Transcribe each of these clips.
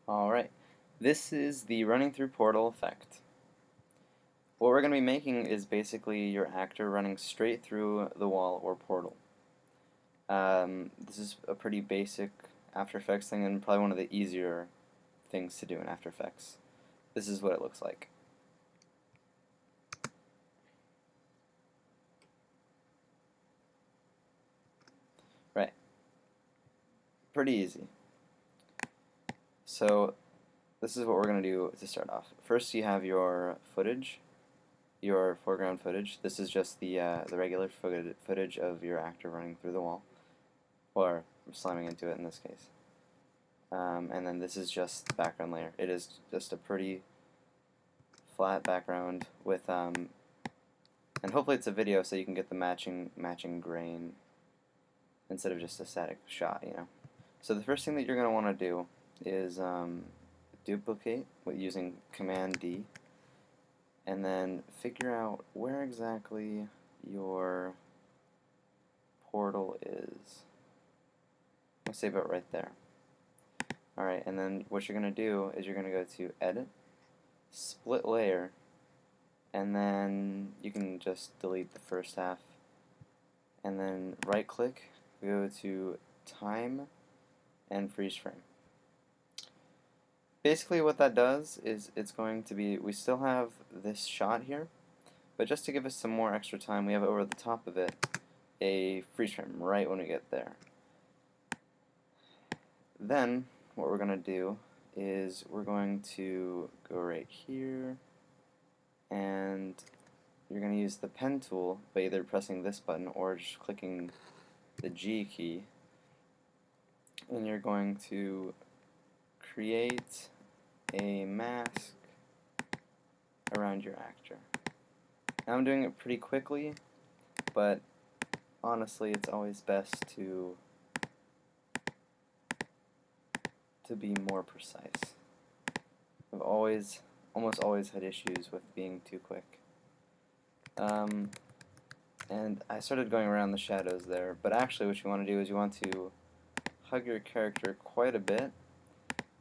Alright, this is the running through portal effect. What we're going to be making is basically your actor running straight through the wall or portal. This is a pretty basic After Effects thing and probably one of the easier things to do in After Effects. This is what it looks like. Right. Pretty easy. So this is what we're going to do to start off. First you have your footage, your foreground footage. This is just the regular footage of your actor running through the wall, or slamming into it in this case. And then this is just the background layer. It is just a pretty flat background with and hopefully it's a video so you can get the matching grain instead of just a static shot, you know. So the first thing that you're going to want to do is duplicate with using Command D, and then figure out where exactly your portal is. Let's say about right there. Alright, and then what you're going to do is you're going to go to Edit, Split Layer, and then you can just delete the first half, and then right click, go to Time and Freeze Frame. Basically what that does is it's going to be, we still have this shot here, but just to give us some more extra time, we have over the top of it a freeze frame right when we get there. Then what we're going to do is we're going to go right here, and you're going to use the pen tool by either pressing this button or just clicking the G key, and you're going to create a mask around your actor. Now I'm doing it pretty quickly, but honestly it's always best to be more precise. I've almost always had issues with being too quick. And I started going around the shadows there, but actually what you want to do is you want to hug your character quite a bit,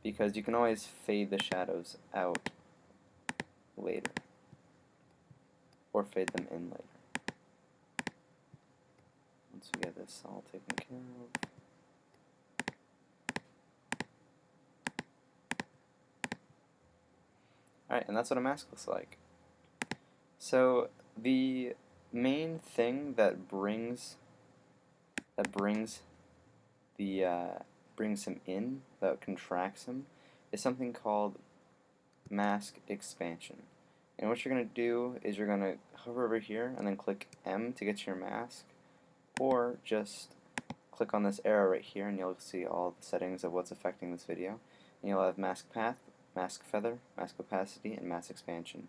because you can always fade the shadows out later, or fade them in later. Once we get this all taken care of. Alright, and that's what a mask looks like. So the main thing that brings him in, that contracts him, is something called mask expansion. And what you're going to do is you're going to hover over here and then click M to get to your mask, or just click on this arrow right here and you'll see all the settings of what's affecting this video. And you'll have mask path, mask feather, mask opacity, and mask expansion.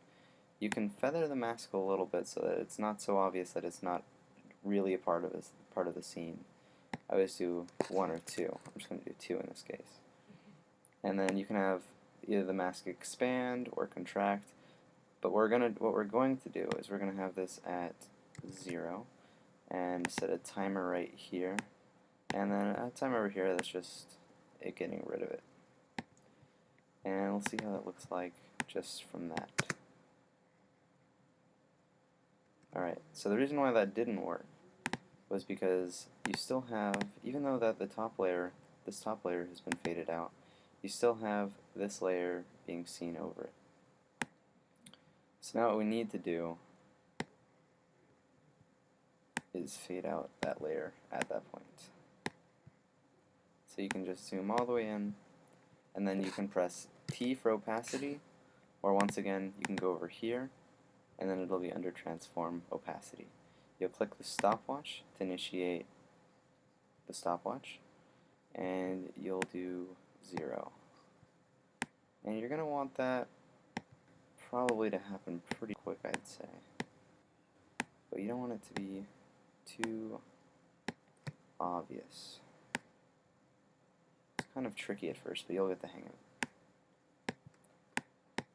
You can feather the mask a little bit so that it's not so obvious that it's not really a part of the scene. I always do 1 or 2. I'm just going to do 2 in this case. And then you can have either the mask expand or contract. But what we're going to do is we're going to have this at 0 and set a timer right here, and then a timer over here that's just it getting rid of it. And we'll see how that looks like just from that. Alright, so the reason why that didn't work was because you still have, even though that this top layer has been faded out, you still have this layer being seen over it. So now what we need to do is fade out that layer at that point. So you can just zoom all the way in, and then you can press T for opacity, or once again you can go over here, and then it'll be under transform opacity. You'll click the stopwatch to initiate the stopwatch, and you'll do 0. And you're going to want that probably to happen pretty quick, I'd say. But you don't want it to be too obvious. It's kind of tricky at first, but you'll get the hang of it.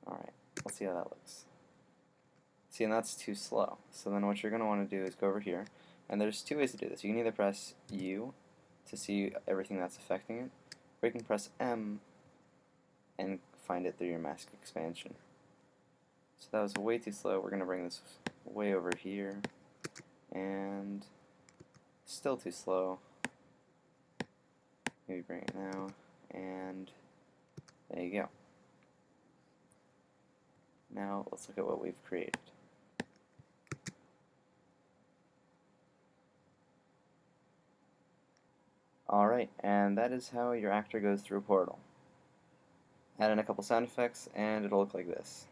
Alright, let's see how that looks. See, and that's too slow. So then what you're going to want to do is go over here, and there's 2 ways to do this. You can either press U to see everything that's affecting it, or you can press M and find it through your mask expansion. So that was way too slow. We're going to bring this way over here, and still too slow. Maybe bring it now, and there you go. Now let's look at what we've created. Alright, and that is how your actor goes through a portal. Add in a couple sound effects, and it'll look like this.